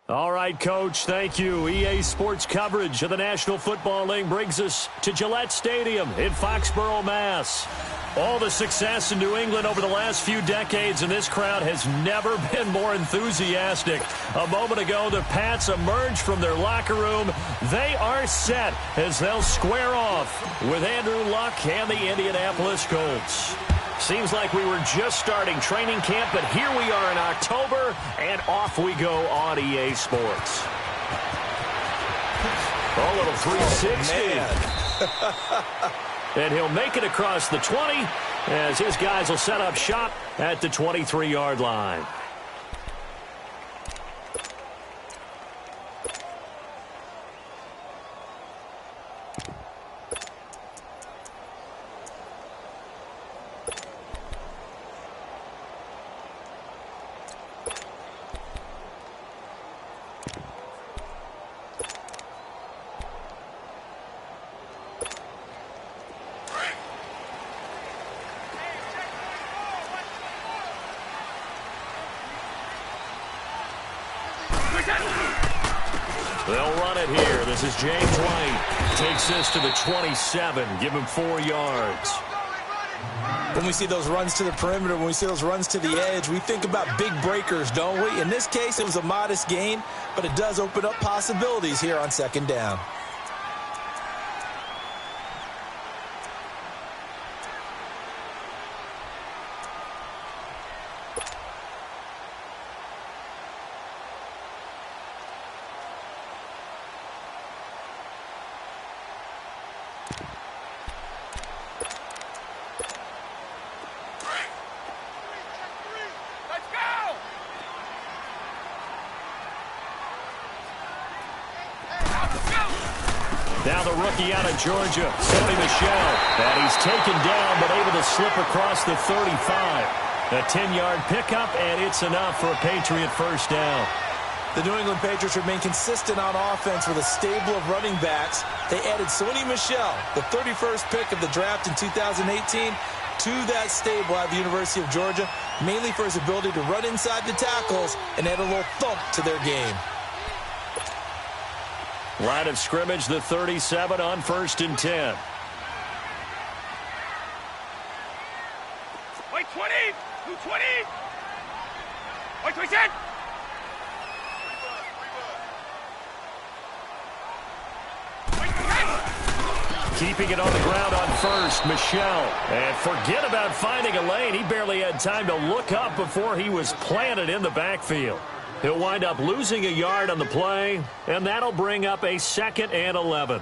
All right, Coach, thank you. EA Sports coverage of the National Football League brings us to Gillette Stadium in Foxborough, Mass. All the success in New England over the last few decades, and this crowd has never been more enthusiastic. A moment ago, the Pats emerged from their locker room. They are set as they'll square off with Andrew Luck and the Indianapolis Colts. Seems like we were just starting training camp, but here we are in October, and off we go on EA Sports. A little 360. And he'll make it across the 20 as his guys will set up shop at the 23-yard line. They'll run it here. This is James White. Takes this to the 27. Give him 4 yards. When we see those runs to the perimeter, when we see those runs to the edge, we think about big breakers, don't we? In this case, it was a modest gain, but it does open up possibilities here on second down. Now the rookie out of Georgia, Sony Michel. And he's taken down, but able to slip across the 35. A 10-yard pickup, and it's enough for a Patriot first down. The New England Patriots remain consistent on offense with a stable of running backs. They added Sony Michel, the 31st pick of the draft in 2018, to that stable at the University of Georgia, mainly for his ability to run inside the tackles and add a little thump to their game. Line of scrimmage, the 37 on 1st and 10. Wait, 20! 220! Wait, 20! Keeping it on the ground on 1st, Michel. And forget about finding a lane. He barely had time to look up before he was planted in the backfield. He'll wind up losing a yard on the play, and that'll bring up a 2nd and 11.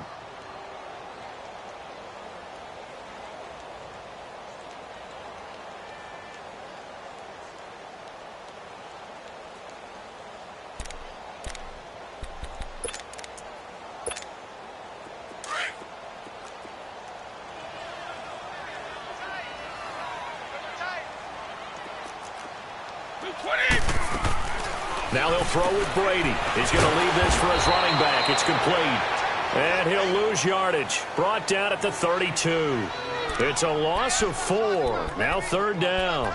Now he'll throw with Brady. He's going to leave this for his running back. It's complete. And he'll lose yardage. Brought down at the 32. It's a loss of 4. Now 3rd down.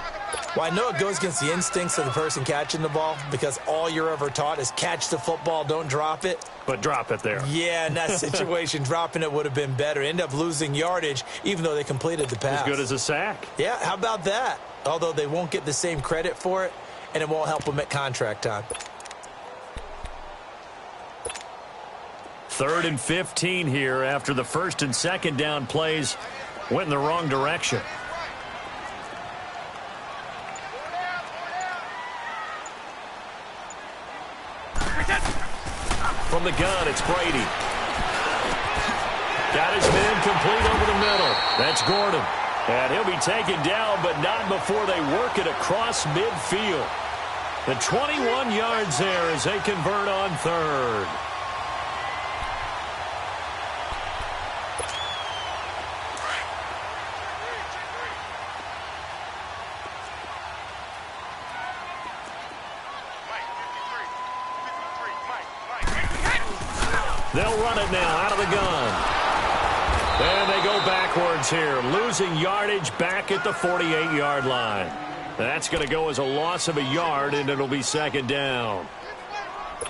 Well, I know it goes against the instincts of the person catching the ball because all you're ever taught is catch the football, don't drop it. But drop it there. Yeah, in that situation, dropping it would have been better. End up losing yardage even though they completed the pass. As good as a sack. Yeah, how about that? Although they won't get the same credit for it, and it won't help them at contract time. 3rd and 15 here after the 1st and 2nd down plays went in the wrong direction. From the gun, it's Brady. Got his man complete over the middle. That's Gordon. And he'll be taken down, but not before they work it across midfield. The 21 yards there as they convert on 3rd. They'll run it now out of the gun. And they go backwards here, losing yardage back at the 48-yard line. That's going to go as a loss of a yard, and it'll be 2nd down.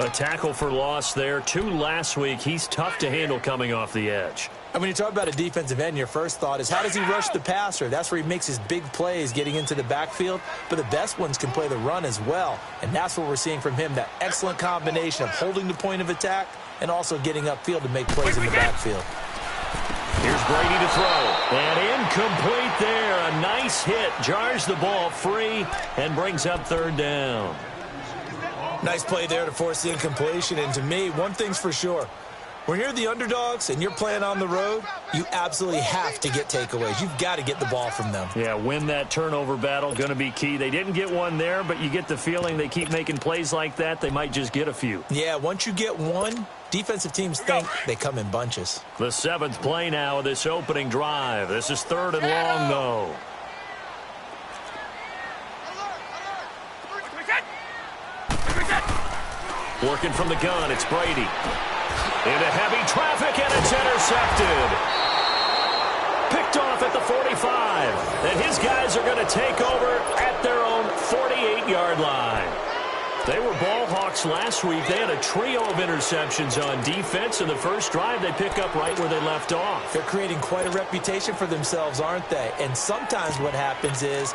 A tackle for loss there. 2 last week. He's tough to handle coming off the edge. And when you talk about a defensive end, your first thought is how does he rush the passer? That's where he makes his big plays getting into the backfield. But the best ones can play the run as well. And that's what we're seeing from him, that excellent combination of holding the point of attack and also getting upfield to make plays in the backfield. Here's Brady to throw. And incomplete there. A nice hit. Jars the ball free and brings up 3rd down. Nice play there to force the incompletion. And to me, one thing's for sure. When you're the underdogs and you're playing on the road, you absolutely have to get takeaways. You've got to get the ball from them. Yeah, win that turnover battle, going to be key. They didn't get one there, but you get the feeling they keep making plays like that, they might just get a few. Yeah, once you get one, defensive teams think they come in bunches. The 7th play now of this opening drive. This is 3rd and long, though. Working from the gun, it's Brady. Into heavy traffic, and it's intercepted. Picked off at the 45. And his guys are going to take over at their own 48-yard line. They were ball hawks last week. They had a trio of interceptions on defense. In the first drive, they pick up right where they left off. They're creating quite a reputation for themselves, aren't they? And sometimes what happens is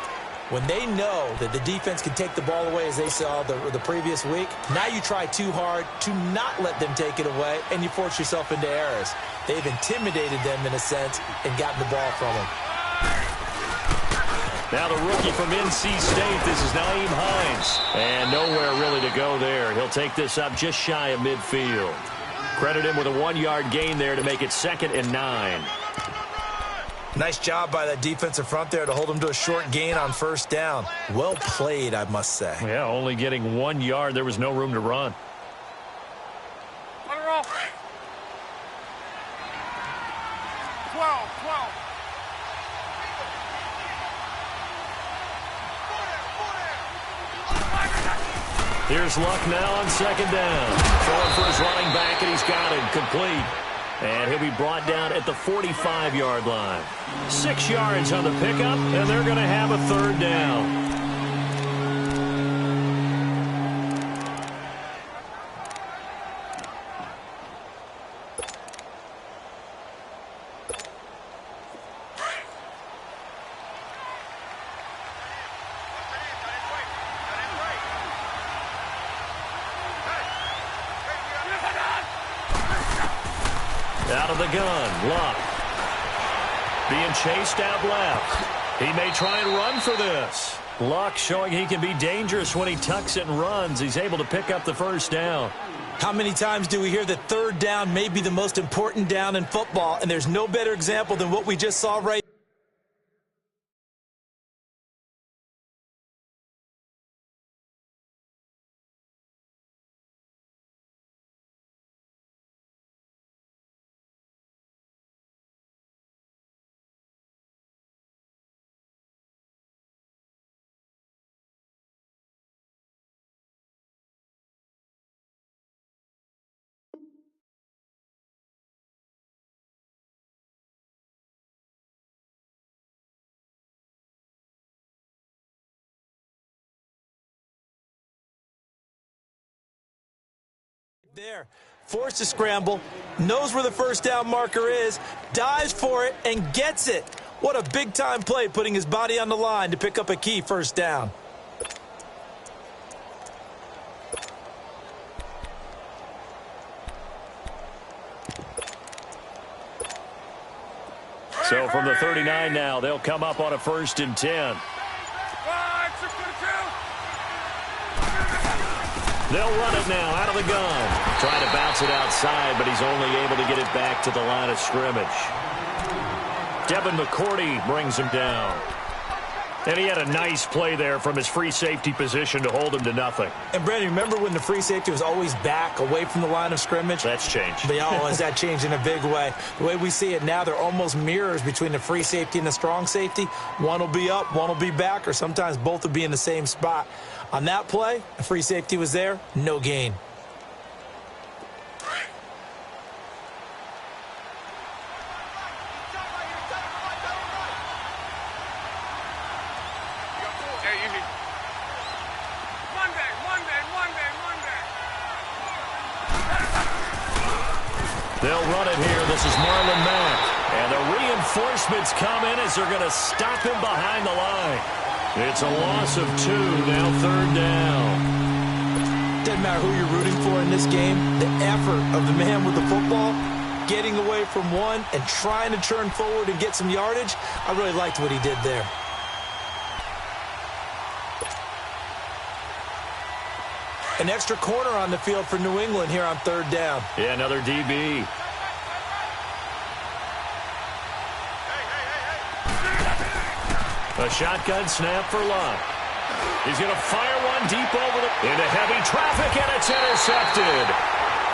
when they know that the defense can take the ball away, as they saw the previous week, now you try too hard to not let them take it away, and you force yourself into errors. They've intimidated them, in a sense, and gotten the ball from them. Now the rookie from NC State, this is Nyheim Hines. And nowhere really to go there. He'll take this up just shy of midfield. Credit him with a 1-yard gain there to make it 2nd and 9. Nice job by that defensive front there to hold him to a short gain on 1st down. Well played, I must say. Yeah, only getting 1 yard. There was no room to run. 12. Here's Luck now on second down. Throwing for his running back, and he's got it. Complete. And he'll be brought down at the 45-yard line. 6 yards on the pickup, and they're going to have a third down. Out of the gun, Luck. Being chased out left. He may try and run for this. Luck showing he can be dangerous when he tucks it and runs. He's able to pick up the first down. How many times do we hear that third down may be the most important down in football, and there's no better example than what we just saw right there. Forced to scramble, knows where the first down marker is, dives for it, and gets it. What a big-time play, putting his body on the line to pick up a key first down. So from the 39 now, they'll come up on a 1st and 10. They'll run it now out of the gun. Trying to bounce it outside, but he's only able to get it back to the line of scrimmage. Devin McCourty brings him down. And he had a nice play there from his free safety position to hold him to nothing. And, Brandon, remember when the free safety was always back away from the line of scrimmage? That's changed. But, has that changed in a big way? The way we see it now, they're almost mirrors between the free safety and the strong safety. One will be up, one will be back, or sometimes both will be in the same spot. On that play, the free safety was there, no gain. They'll run it here. This is Marlon Mack. And the reinforcements come in as they're going to stop him behind the line. It's a loss of 2, now 3rd down. Doesn't matter who you're rooting for in this game. The effort of the man with the football, getting away from one and trying to turn forward and get some yardage, I really liked what he did there. An extra corner on the field for New England here on 3rd down. Yeah, another DB. A shotgun snap for Luck. He's going to fire one deep into heavy traffic, and it's intercepted.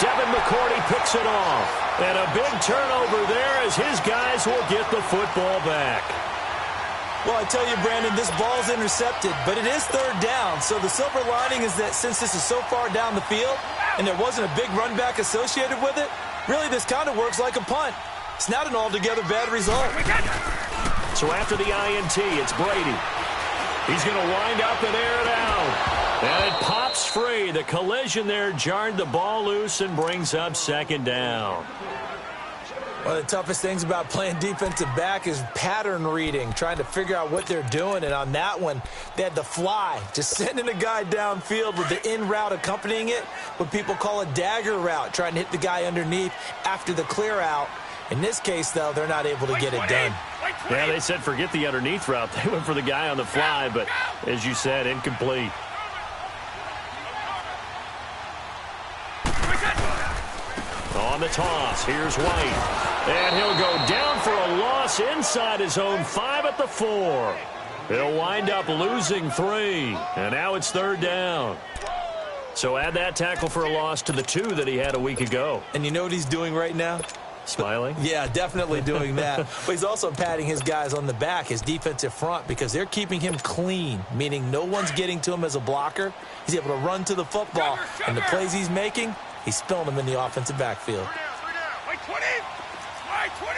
Devin McCourty picks it off. And a big turnover there as his guys will get the football back. Well, I tell you, Brandon, this ball's intercepted, but it is 3rd down. So the silver lining is that since this is so far down the field and there wasn't a big run back associated with it, really this kind of works like a punt. It's not an altogether bad result. So after the INT, it's Brady. He's going to wind up and air it out. And it pops free. The collision there jarred the ball loose and brings up 2nd down. One of the toughest things about playing defensive back is pattern reading, trying to figure out what they're doing. And on that one, they had the fly, just sending a guy downfield with the in route accompanying it, what people call a dagger route, trying to hit the guy underneath after the clear out. In this case, though, they're not able to get it done. Yeah, they said forget the underneath route. They went for the guy on the fly, but as you said, incomplete. On the toss, here's White. And he'll go down for a loss inside his own 5 at the 4. He'll wind up losing 3. And now it's 3rd down. So add that tackle for a loss to the 2 that he had a week ago. And you know what he's doing right now? Smiling? Yeah, definitely doing that. But he's also patting his guys on the back, his defensive front, because they're keeping him clean, meaning no one's getting to him as a blocker. He's able to run to the football, and the plays he's making, he's spilling them in the offensive backfield. Wait, 20! Wait, 20!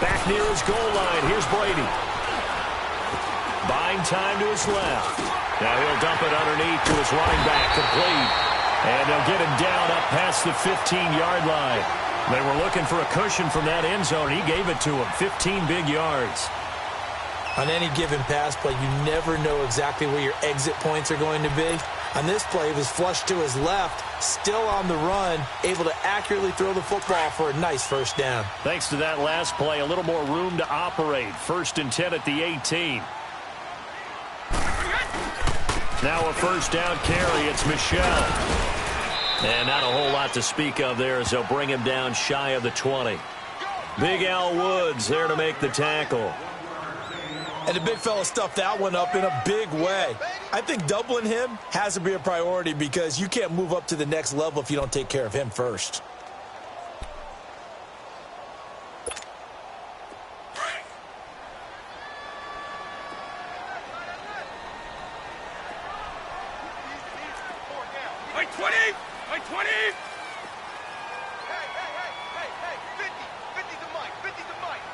Back near his goal line. Here's Brady. Buying time to his left. Now he'll dump it underneath to his running back, complete. And they'll get him down up past the 15-yard line. They were looking for a cushion from that end zone. He gave it to him, 15 big yards. On any given pass play, you never know exactly where your exit points are going to be. On this play, he was flushed to his left, still on the run, able to accurately throw the football for a nice first down. Thanks to that last play, a little more room to operate. 1st and 10 at the 18. Now a first down carry. It's Michel. And not a whole lot to speak of there as they'll bring him down shy of the 20. Big Al Woods there to make the tackle. And the big fella stuffed that one up in a big way. I think doubling him has to be a priority because you can't move up to the next level if you don't take care of him first. Wait, 20! Wait, 20! Hey, 50 to Mike, 50 to Mike.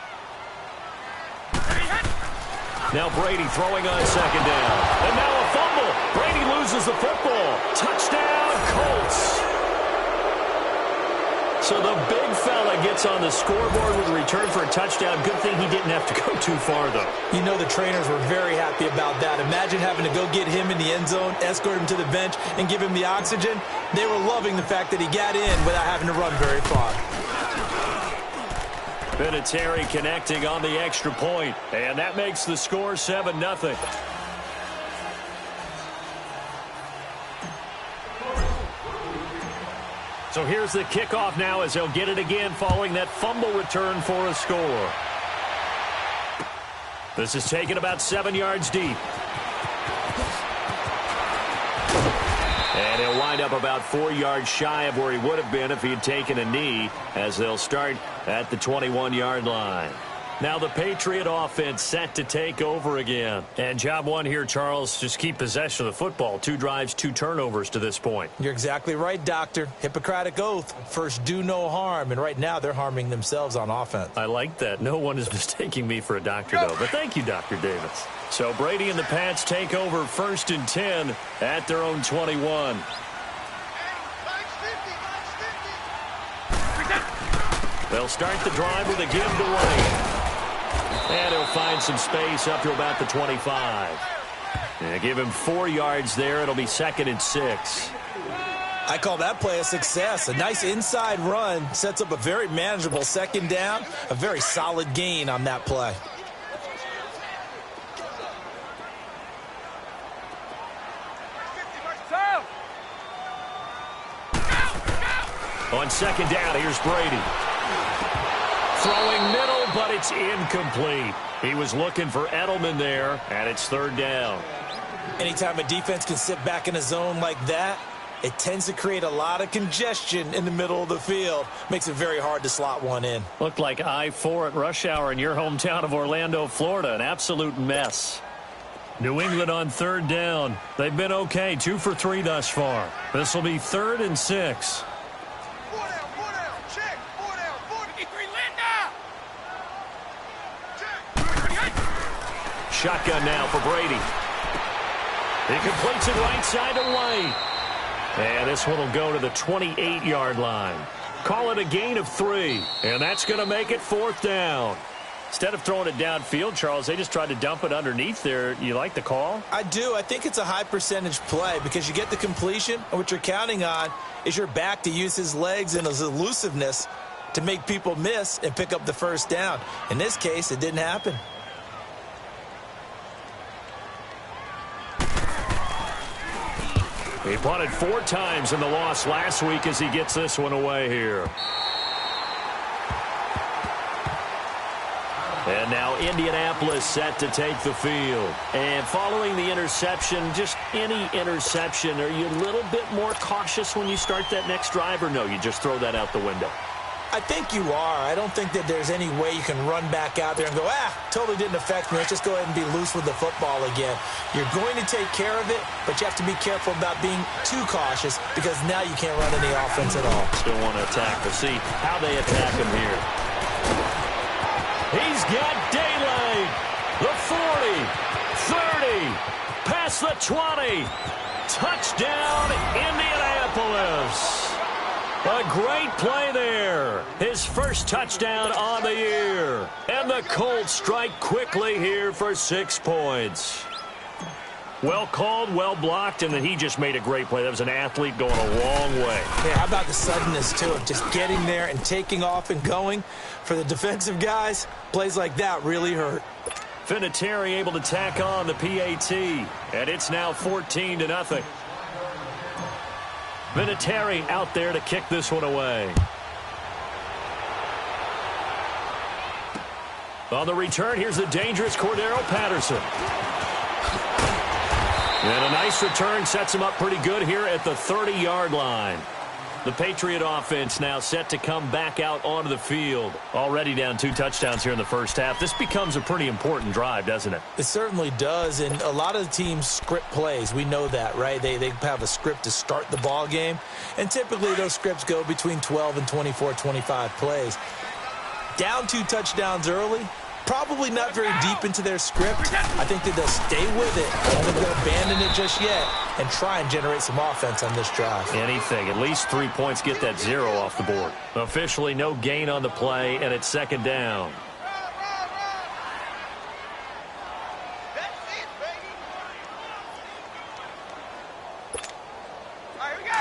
Now Brady throwing on second down. And now a fumble. Brady loses the football. Touchdown, Colts. So the big fella gets on the scoreboard with a return for a touchdown. Good thing he didn't have to go too far, though. You know the trainers were very happy about that. Imagine having to go get him in the end zone, escort him to the bench, and give him the oxygen. They were loving the fact that he got in without having to run very far. Vinatieri connecting on the extra point, and that makes the score 7-0. So here's the kickoff now as they'll get it again following that fumble return for a score. This is taken about 7 yards deep. And he'll wind up about 4 yards shy of where he would have been if he had taken a knee, as they'll start at the 21-yard line. Now the Patriot offense set to take over again. And job one here, Charles, just keep possession of the football. 2 drives, 2 turnovers to this point. You're exactly right, Doctor. Hippocratic oath. First, do no harm. And right now, they're harming themselves on offense. I like that. No one is mistaking me for a doctor, though. But thank you, Dr. Davis. So Brady and the Pats take over 1st and 10 at their own 21. They'll start the drive with a give to Wayne. And he'll find some space up to about the 25. And give him 4 yards there. It'll be 2nd and 6. I call that play a success. A nice inside run sets up a very manageable second down. A very solid gain on that play. On second down, here's Brady. Throwing middle, but it's incomplete. He was looking for Edelman there, and it's 3rd down. Anytime a defense can sit back in a zone like that, it tends to create a lot of congestion in the middle of the field. Makes it very hard to slot one in. Looked like I-4 at rush hour in your hometown of Orlando, Florida. An absolute mess. New England on 3rd down. They've been okay, 2 for 3 thus far. This will be 3rd and 6. Shotgun now for Brady. He completes it right side to White. And this one will go to the 28-yard line. Call it a gain of 3. And that's going to make it 4th down. Instead of throwing it downfield, Charles, they just tried to dump it underneath there. You like the call? I do. I think it's a high percentage play because you get the completion, and what you're counting on is your back to use his legs and his elusiveness to make people miss and pick up the first down. In this case, it didn't happen. He punted 4 times in the loss last week as he gets this one away here. And now Indianapolis set to take the field. And following the interception, just any interception, are you a little bit more cautious when you start that next drive, or no, you just throw that out the window? I think you are. I don't think that there's any way you can run back out there and go, totally didn't affect me. Let's just go ahead and be loose with the football again. You're going to take care of it, but you have to be careful about being too cautious because now you can't run any offense at all. Still want to attack. We'll see how they attack him here. He's got daylight. The 40, 30, past the 20. Touchdown, Indianapolis. A great play there. His first touchdown on the year. And the Colts strike quickly here for 6 points. Well called, well blocked, and then he just made a great play. That was an athlete going a long way. Yeah, how about the suddenness, too, of just getting there and taking off and going? For the defensive guys, plays like that really hurt. Vinatieri able to tack on the PAT, and it's now 14-0. Vinatieri out there to kick this one away. On the return, here's the dangerous Cordero Patterson. And a nice return sets him up pretty good here at the 30-yard line. The Patriot offense now set to come back out onto the field. Already down 2 touchdowns here in the first half. This becomes a pretty important drive, doesn't it? It certainly does, and a lot of the teams script plays. We know that, right? They have a script to start the ball game, and typically those scripts go between 12 and 24, 25 plays. Down 2 touchdowns early, probably not very deep into their script. I think that they'll stay with it. I don't think they'll abandon it just yet and try and generate some offense on this drive. Anything. At least 3 points, get that 0 off the board. Officially no gain on the play, and it's 2nd down. That's it, baby. All right, here we go.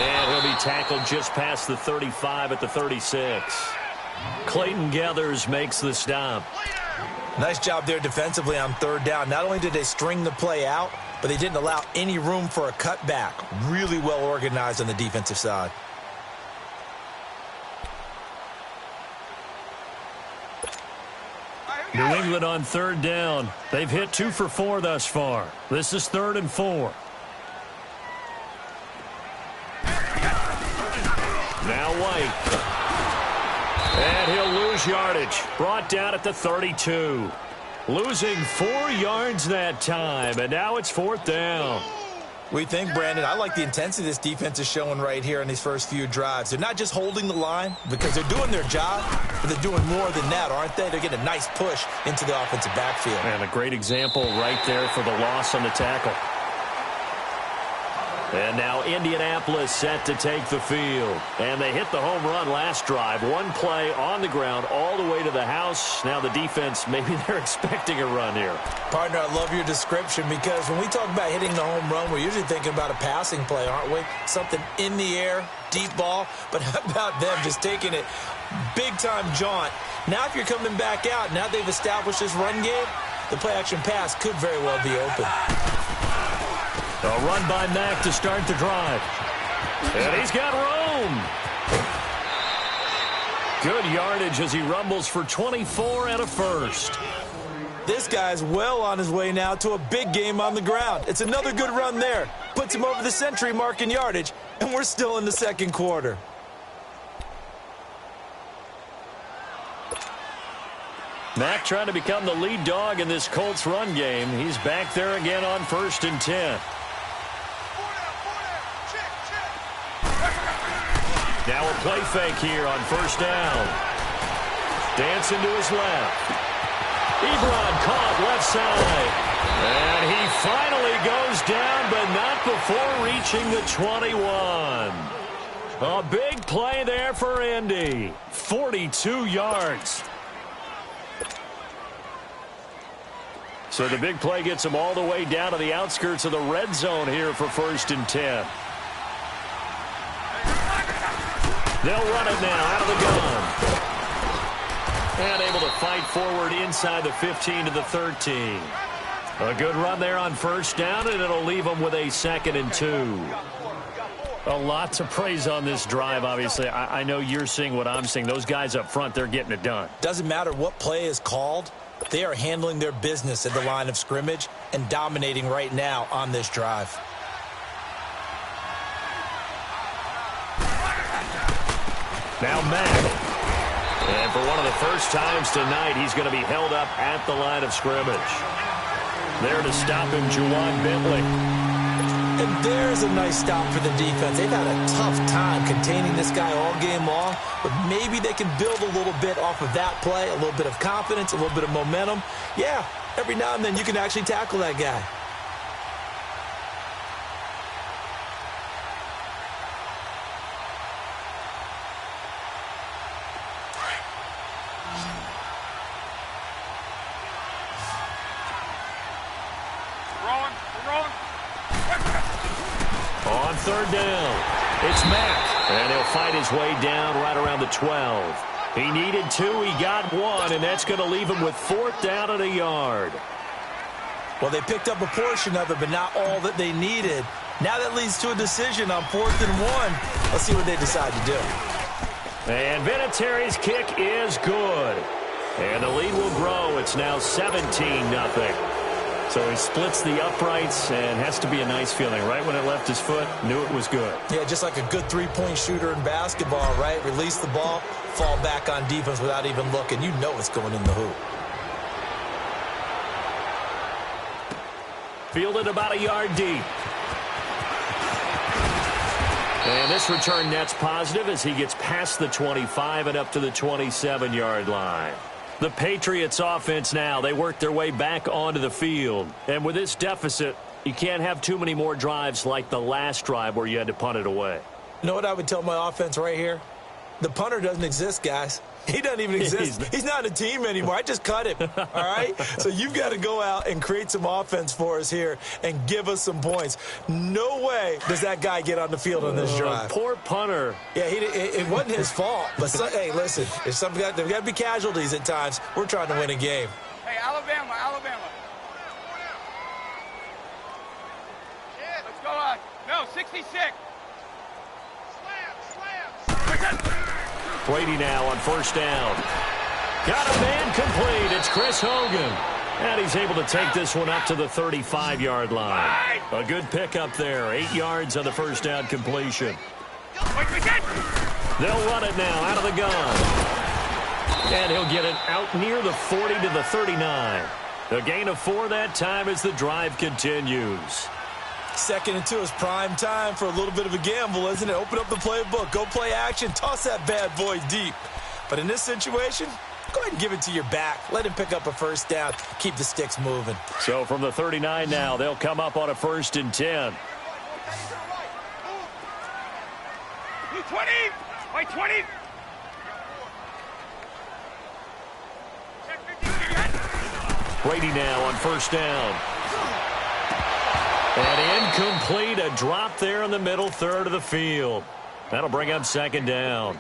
And he'll be tackled just past the 35 at the 36. Clayton Gathers makes the stop. Nice job there defensively on 3rd down. Not only did they string the play out, but they didn't allow any room for a cutback. Really well organized on the defensive side. New England on 3rd down. They've hit 2 for 4 thus far. This is 3rd and 4. Now White. And he'll lose yardage. Brought down at the 32. Losing 4 yards that time, and now it's 4th down. We think, Brandon, I like the intensity this defense is showing right here in these first few drives. They're not just holding the line because they're doing their job, but they're doing more than that, aren't they? They're getting a nice push into the offensive backfield. And a great example right there for the loss on the tackle. And now Indianapolis set to take the field. And they hit the home run last drive. 1 play on the ground all the way to the house. Now the defense, maybe they're expecting a run here. Partner, I love your description because when we talk about hitting the home run, we're usually thinking about a passing play, aren't we? Something in the air, deep ball. But how about them just taking it big-time jaunt? Now if you're coming back out, now they've established this run game, the play-action pass could very well be open. A run by Mack to start the drive. And he's got room. Good yardage as he rumbles for 24 and a first. This guy's well on his way now to a big game on the ground. It's another good run there. Puts him over the century mark in yardage, and we're still in the 2nd quarter. Mack trying to become the lead dog in this Colts run game. He's back there again on 1st and 10. Now a play fake here on 1st down. Dancing to his left. Ebron caught left side. And he finally goes down, but not before reaching the 21. A big play there for Indy. 42 yards. So the big play gets him all the way down to the outskirts of the red zone here for 1st and 10. They'll run it now out of the gun. And able to fight forward inside the 15 to the 13. A good run there on first down, and it'll leave them with a 2nd and 2. A lot to praise on this drive, obviously. I know you're seeing what I'm seeing. Those guys up front, they're getting it done. Doesn't matter what play is called. They are handling their business at the line of scrimmage and dominating right now on this drive. Now Mack. And for one of the first times tonight, he's going to be held up at the line of scrimmage. There to stop him, Juwan Bentley. And there's a nice stop for the defense. They've had a tough time containing this guy all game long, but maybe they can build a little bit off of that play, a little bit of confidence, a little bit of momentum. Yeah, every now and then you can actually tackle that guy. On third down, it's Mack, and he'll fight his way down right around the 12. He needed 2, he got 1, and that's going to leave him with 4th down and a yard. Well, they picked up a portion of it, but not all that they needed. Now that leads to a decision on 4th and 1. Let's see what they decide to do. And Vinatieri's kick is good. And the lead will grow. It's now 17-0. So he splits the uprights, and has to be a nice feeling. Right when it left his foot, knew it was good. Yeah, just like a good three-point shooter in basketball, right? Release the ball, fall back on defense without even looking. You know it's going in the hoop. Fielded about a yard deep. And this return net's positive as he gets past the 25 and up to the 27-yard line. The Patriots offense now, they work their way back onto the field. And with this deficit, you can't have too many more drives like the last drive where you had to punt it away. You know what I would tell my offense right here? The punter doesn't exist, guys. He doesn't even exist. He's not a team anymore. I just cut him, all right? So you've got to go out and create some offense for us here and give us some points. No way does that guy get on the field on this drive. Poor punter. Yeah, it wasn't his fault. But, hey, listen, there's got to be casualties at times. We're trying to win a game. Hey, Alabama. Let's go on. No, 66. Brady now on first down. Got a man complete. It's Chris Hogan. And he's able to take this one up to the 35-yard line. A good pickup there. 8 yards on the first down completion. They'll run it now out of the gun. And he'll get it out near the 40 to the 39. The gain of 4 that time as the drive continues. 2nd and 2 is prime time for a little bit of a gamble, isn't it? Open up the playbook, go play action, toss that bad boy deep. But in this situation, go ahead and give it to your back. Let him pick up a first down. Keep the sticks moving. So from the 39 now, they'll come up on a 1st and 10. 20! Wait, 20! Brady now on first down. And incomplete, a drop there in the middle third of the field. That'll bring up 2nd down.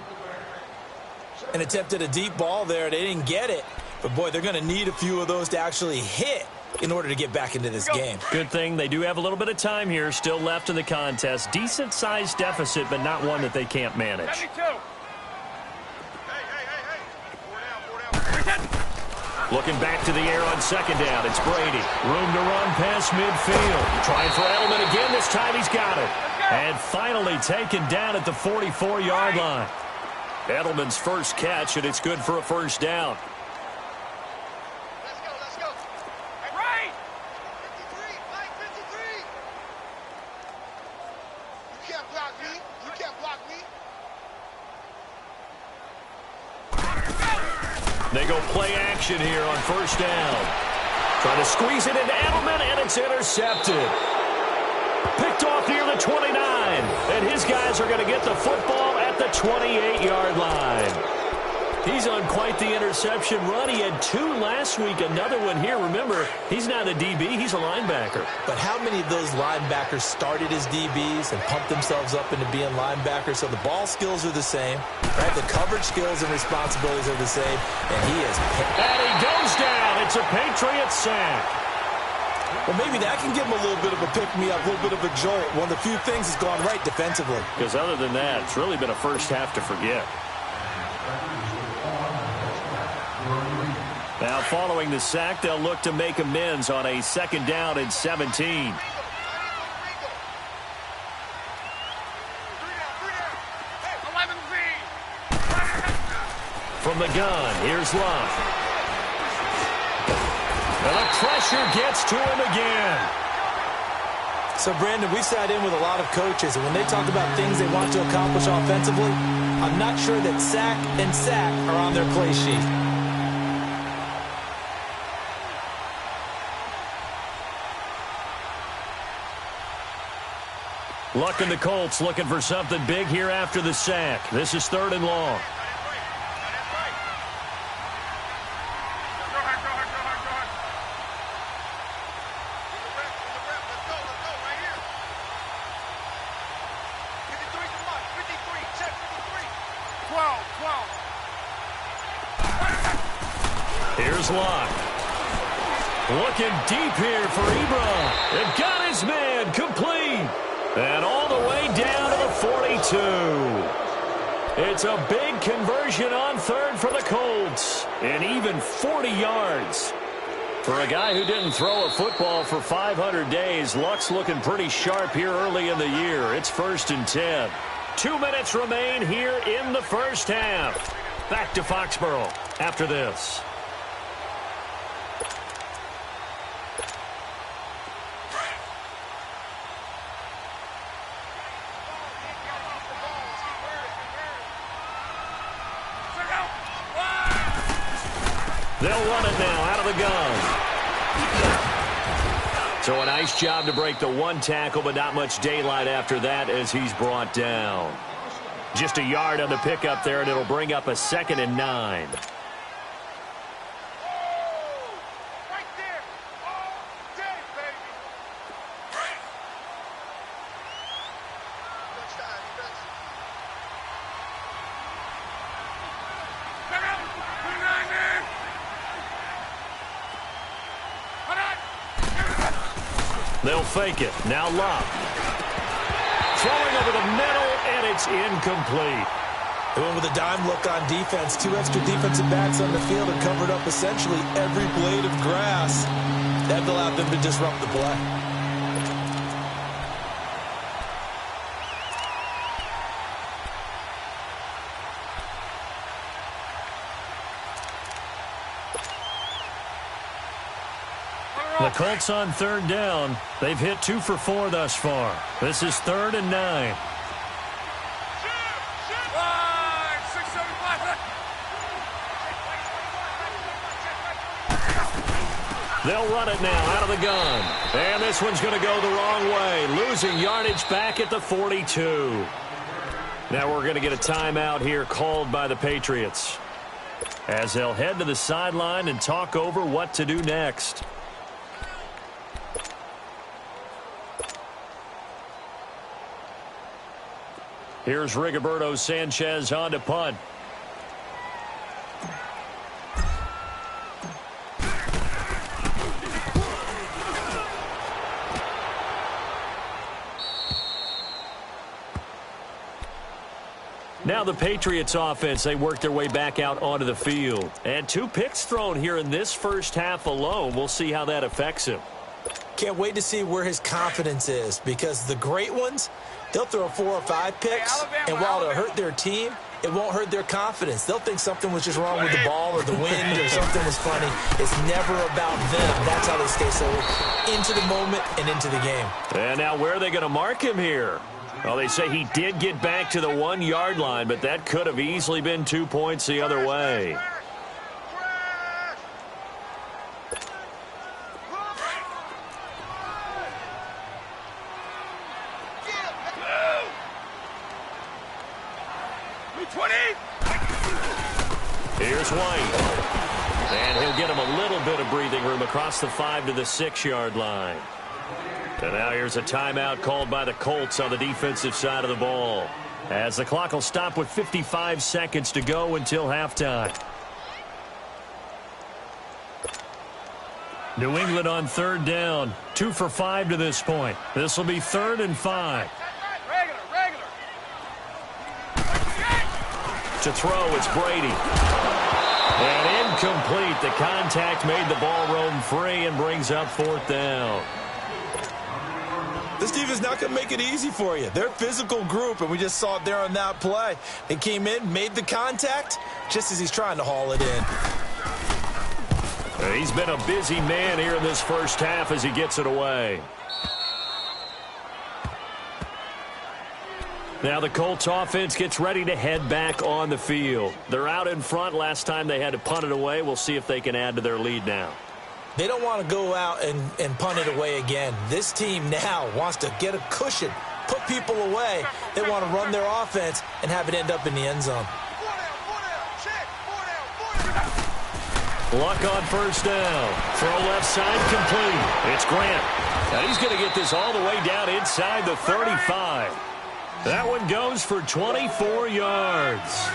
And attempted a deep ball there. They didn't get it. But, boy, they're going to need a few of those to actually hit in order to get back into this game. Good thing they do have a little bit of time here still left in the contest. Decent-sized deficit, but not one that they can't manage. 72. Looking back to the air on 2nd down. It's Brady. Room to run past midfield. Trying for Edelman again. This time he's got it. And finally taken down at the 44-yard line. Edelman's first catch, and it's good for a first down. Let's go. Right! 53, Mike, 53. You can't block me. They go play action here on first down. Trying to squeeze it into Edelman, and it's intercepted. Picked off near the 29. And his guys are going to get the football at the 28-yard line. He's on quite the interception run. He had 2 last week, another one here. Remember, he's not a DB, he's a linebacker. But how many of those linebackers started as DBs and pumped themselves up into being linebackers? So the ball skills are the same, right? The coverage skills and responsibilities are the same, and he is. And he goes down. It's a Patriots sack. Well, maybe that can give him a little bit of a pick-me-up, a little bit of a jolt. One of the few things has gone right defensively. Because other than that, it's really been a first half to forget. Now, following the sack, they'll look to make amends on a 2nd down and 17. From the gun, here's Love. And the pressure gets to him again. So, Brandon, we've sat in with a lot of coaches, and when they talk about things they want to accomplish offensively, I'm not sure that sack and sack are on their play sheet. Luck and the Colts looking for something big here after the sack. This is 3rd and long. Here's Locke. Looking deep here for Ebron. They've got his man complete. And all the way down to the 42. It's a big conversion on 3rd for the Colts. And even 40 yards. For a guy who didn't throw a football for 500 days, Luck's looking pretty sharp here early in the year. It's 1st and 10. 2 minutes remain here in the first half. Back to Foxborough after this. They'll run it now out of the gun. So a nice job to break the 1 tackle, but not much daylight after that as he's brought down. Just a yard on the pickup there, and it'll bring up a 2nd and 9. They'll fake it. Now Love. Throwing over the middle, and it's incomplete. They went with a dime look on defense. 2 extra defensive backs on the field and covered up essentially every blade of grass. That allowed them to disrupt the play. The Colts on 3rd down. They've hit 2 for 4 thus far. This is 3rd and 9. They'll run it now out of the gun. And this one's going to go the wrong way. Losing yardage back at the 42. Now we're going to get a timeout here called by the Patriots, as they'll head to the sideline and talk over what to do next. Here's Rigoberto Sanchez on to punt. Now the Patriots offense, they work their way back out onto the field. And 2 picks thrown here in this first half alone. We'll see how that affects him. Can't wait to see where his confidence is, because the great ones, they'll throw 4 or 5 picks, and while it'll hurt their team, it won't hurt their confidence. They'll think something was just wrong with the ball or the wind or something was funny. It's never about them. That's how they stay so into the moment and into the game. And now where are they going to mark him here? Well, they say he did get back to the 1-yard line, but that could have easily been 2 points the other way. Here's White. And he'll get him a little bit of breathing room across the 5 to the 6-yard line. And now here's a timeout called by the Colts on the defensive side of the ball, as the clock will stop with 55 seconds to go until halftime. New England on 3rd down. 2 for 5 to this point. This will be 3rd and 5. To throw, it's Brady. And incomplete. The contact made the ball roam free and brings up 4th down. This defense is not going to make it easy for you. They're a physical group, and we just saw it there on that play. They came in, made the contact, just as he's trying to haul it in. He's been a busy man here in this first half as he gets it away. Now the Colts offense gets ready to head back on the field. They're out in front. Last time they had to punt it away. We'll see if they can add to their lead now. They don't want to go out and punt it away again. This team now wants to get a cushion, put people away. They want to run their offense and have it end up in the end zone. Luck on 1st down. Throw left side complete. It's Grant. And he's going to get this all the way down inside the 35. That one goes for 24 yards.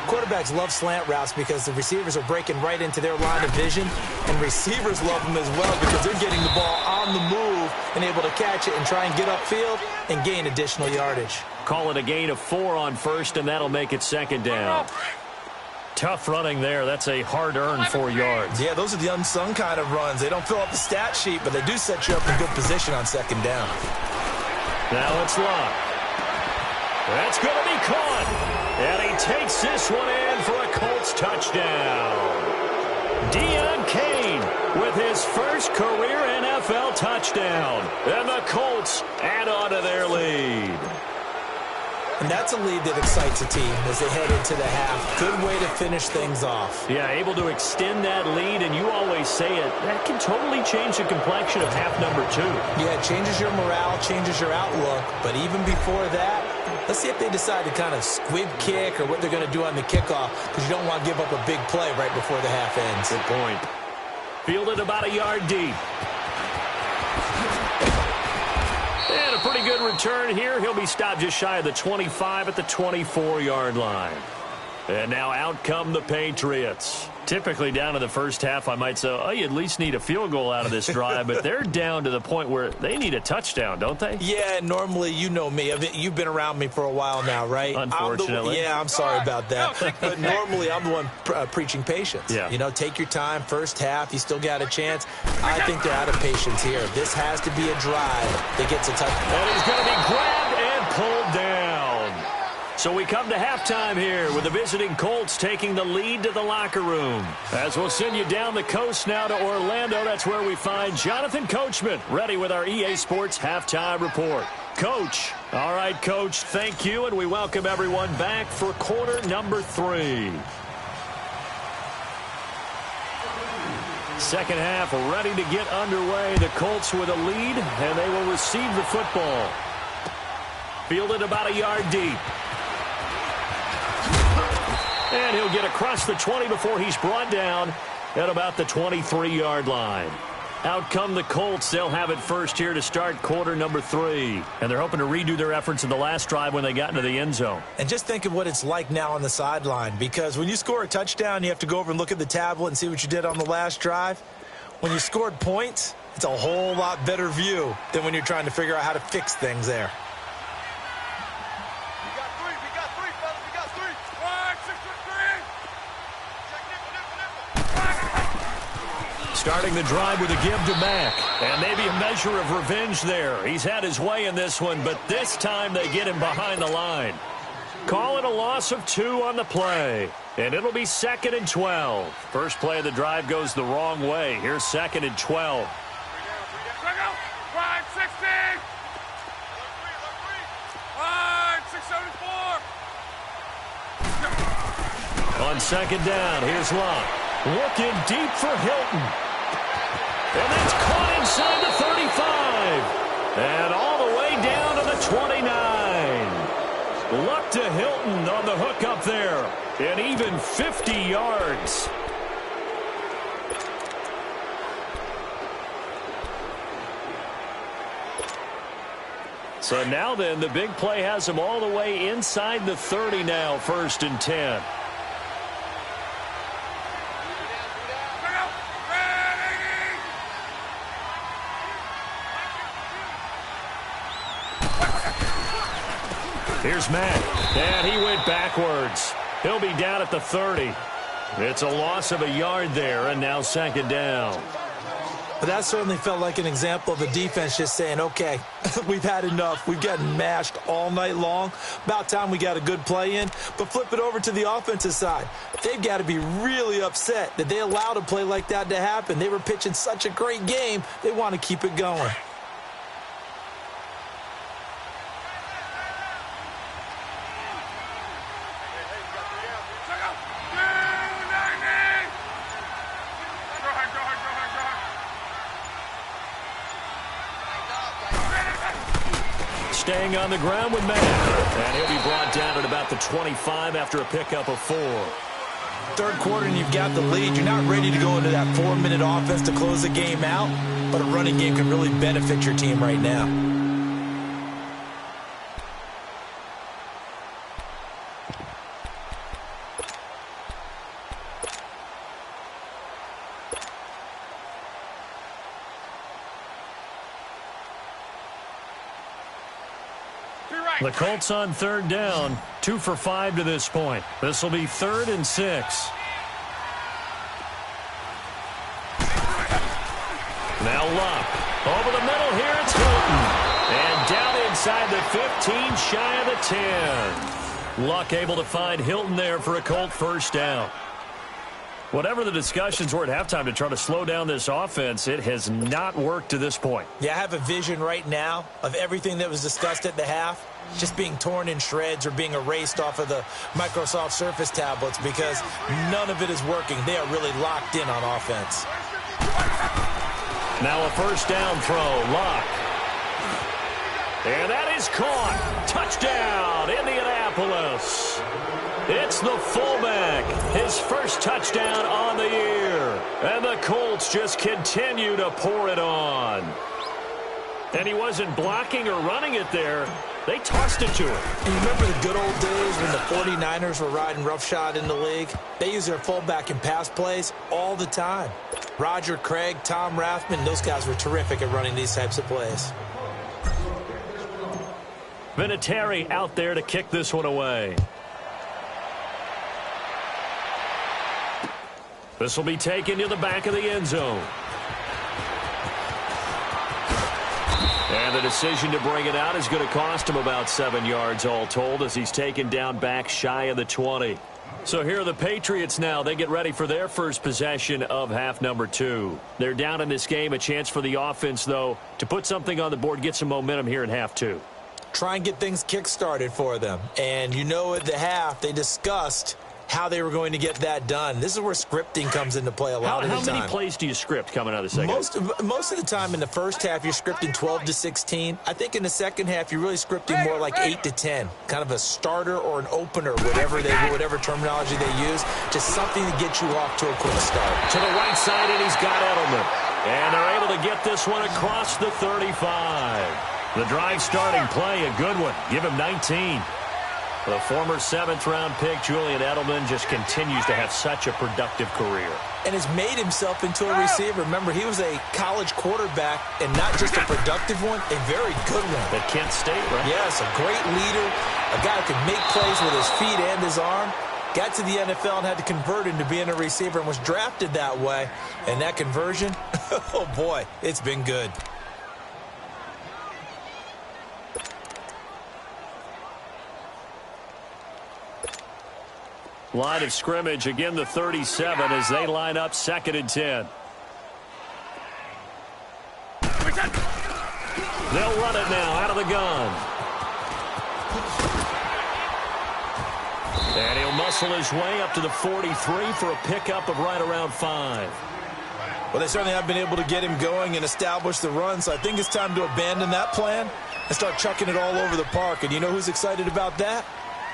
Quarterbacks love slant routes because the receivers are breaking right into their line of vision, and receivers love them as well because they're getting the ball on the move and able to catch it and try and get upfield and gain additional yardage. Call it a gain of 4 on 1st, and that'll make it 2nd down. Tough running there. That's a hard-earned 4 yards. Yeah, those are the unsung kind of runs. They don't fill up the stat sheet, but they do set you up in good position on 2nd down. Now it's Luck. That's going to be caught. And he takes this one in for a Colts touchdown. Deion Kane with his first career NFL touchdown. And the Colts add on to their lead. And that's a lead that excites a team as they head into the half. Good way to finish things off. Yeah, able to extend that lead, and you always say it, that can totally change the complexion of half number 2. Yeah, it changes your morale, changes your outlook. But even before that, let's see if they decide to kind of squib kick or what they're going to do on the kickoff, because you don't want to give up a big play right before the half ends. Good point. Fielded about a yard deep. And a pretty good return here. He'll be stopped just shy of the 25 at the 24-yard line. And now out come the Patriots. Typically down in the first half, I might say, oh, you at least need a field goal out of this drive. But they're down to the point where they need a touchdown, don't they? Yeah, normally, you know me. You've been around me for a while now, right? Unfortunately. I'm sorry about that. But normally, I'm the one preaching patience. Yeah. You know, take your time. First half, you still got a chance. I think they're out of patience here. This has to be a drive that gets a touchdown. And he's going to be grabbed and pulled down. So we come to halftime here with the visiting Colts taking the lead to the locker room. As we'll send you down the coast now to Orlando, that's where we find Jonathan Coachman ready with our EA Sports Halftime Report. Coach. All right, Coach, thank you, and we welcome everyone back for quarter number 3. Second half ready to get underway. The Colts with a lead, and they will receive the football. Fielded about a yard deep. And he'll get across the 20 before he's brought down at about the 23-yard line. Out come the Colts. They'll have it first here to start quarter number 3. And they're hoping to redo their efforts in the last drive when they got into the end zone. And just think of what it's like now on the sideline, because when you score a touchdown, you have to go over and look at the tablet and see what you did on the last drive. When you scored points, it's a whole lot better view than when you're trying to figure out how to fix things there. Starting the drive with a give to Mack. And maybe a measure of revenge there. He's had his way in this one, but this time they get him behind the line. Call it a loss of 2 on the play. And it'll be 2nd and 12. First play of the drive goes the wrong way. Here's 2nd and 12. On 2nd down, here's Luck. Looking deep for Hilton. And that's caught inside the 35. And all the way down to the 29. Luck to Hilton on the hook up there. And even 50 yards. So now then, the big play has him all the way inside the 30 now, 1st and 10. Here's Matt, and he went backwards. He'll be down at the 30. It's a loss of a yard there, and now 2nd down. But that certainly felt like an example of the defense just saying, okay, we've had enough. We've gotten mashed all night long. About time we got a good play in. But flip it over to the offensive side. They've got to be really upset that they allowed a play like that to happen. They were pitching such a great game, they want to keep it going. Staying on the ground with Matt. And he'll be brought down at about the 25 after a pickup of 4. 3rd quarter and you've got the lead. You're not ready to go into that 4-minute offense to close the game out, but a running game can really benefit your team right now. The Colts on 3rd down, 2 for 5 to this point. This will be 3rd and 6. Now Luck. Over the middle here, it's Hilton. And down inside the 15, shy of the 10. Luck able to find Hilton there for a Colt 1st down. Whatever the discussions were at halftime to try to slow down this offense, it has not worked to this point. Yeah, I have a vision right now of everything that was discussed at the half just being torn in shreds or being erased off of the Microsoft Surface tablets because none of it is working. They are really locked in on offense. Now a 1st down throw, Luck. And that is caught. Touchdown, Indianapolis. It's the fullback, his 1st touchdown on the year. And the Colts just continue to pour it on. And he wasn't blocking or running it there. They tossed it to him. And you remember the good old days when the 49ers were riding roughshod in the league? They use their fullback in pass plays all the time. Roger Craig, Tom Rathman, those guys were terrific at running these types of plays. Vinatieri out there to kick this one away. This will be taken to the back of the end zone. And the decision to bring it out is going to cost him about 7 yards all told as he's taken down back shy of the 20. So here are the Patriots now. They get ready for their first possession of half number 2. They're down in this game. A chance for the offense, though, to put something on the board, get some momentum here in half 2. Try and get things kick-started for them. And you know at the half they discussed how they were going to get that done. This is where scripting comes into play a lot of the time. How many plays do you script coming out of the second? Most of the time in the first half, you're scripting 12 to 16. I think in the second half, you're really scripting more like 8 to 10. Kind of a starter or an opener, whatever terminology they use. Just something to get you off to a quick start. To the right side, and he's got Edelman. And they're able to get this one across the 35. The drive starting play, a good one. Give him 19. The former 7th-round pick, Julian Edelman, just continues to have such a productive career. And has made himself into a receiver. Remember, he was a college quarterback, and not just a productive one, a very good one. At Kent State, right? Yes, a great leader, a guy who could make plays with his feet and his arm. Got to the NFL and had to convert into being a receiver and was drafted that way. And that conversion, oh boy, it's been good. Line of scrimmage, again the 37 as they line up 2nd and 10. They'll run it now out of the gun. And he'll muscle his way up to the 43 for a pickup of right around 5. Well, they certainly have been able to get him going and establish the run, so I think it's time to abandon that plan and start chucking it all over the park. And you know who's excited about that?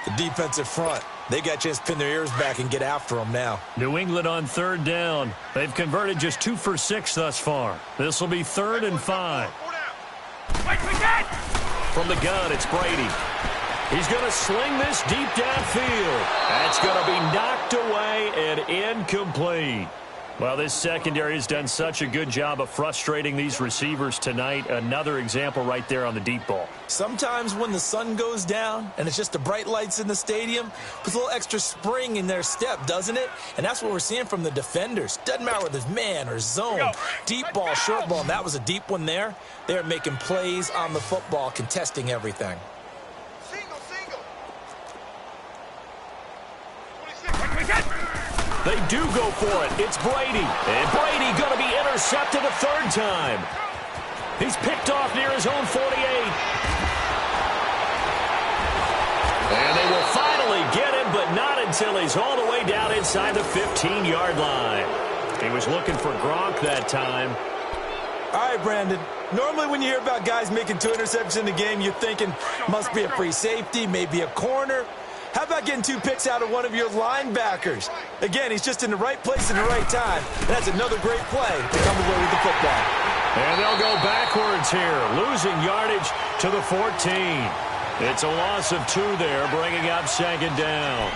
The defensive front. They got a chance to pin their ears back and get after them now. New England on third down. They've converted just 2 for 6 thus far. This will be 3rd and 5. From the gun, it's Brady. He's going to sling this deep downfield. That's going to be knocked away and incomplete. Well, this secondary has done such a good job of frustrating these receivers tonight. Another example right there on the deep ball. Sometimes when the sun goes down and it's just the bright lights in the stadium, puts a little extra spring in their step, doesn't it? And that's what we're seeing from the defenders. Doesn't matter whether it's man or zone, deep ball, short ball, and that was a deep one there. They're making plays on the football, contesting everything. They do go for it. It's Brady. And Brady going to be intercepted a 3rd time. He's picked off near his own 48. And they will finally get him, but not until he's all the way down inside the 15-yard line. He was looking for Gronk that time. All right, Brandon. Normally when you hear about guys making 2 interceptions in the game, you're thinking must be a free safety, maybe a corner. How about getting 2 picks out of one of your linebackers? Again, he's just in the right place at the right time. That's another great play to come away with the football. And they'll go backwards here, losing yardage to the 14. It's a loss of 2 there, bringing up 2nd down.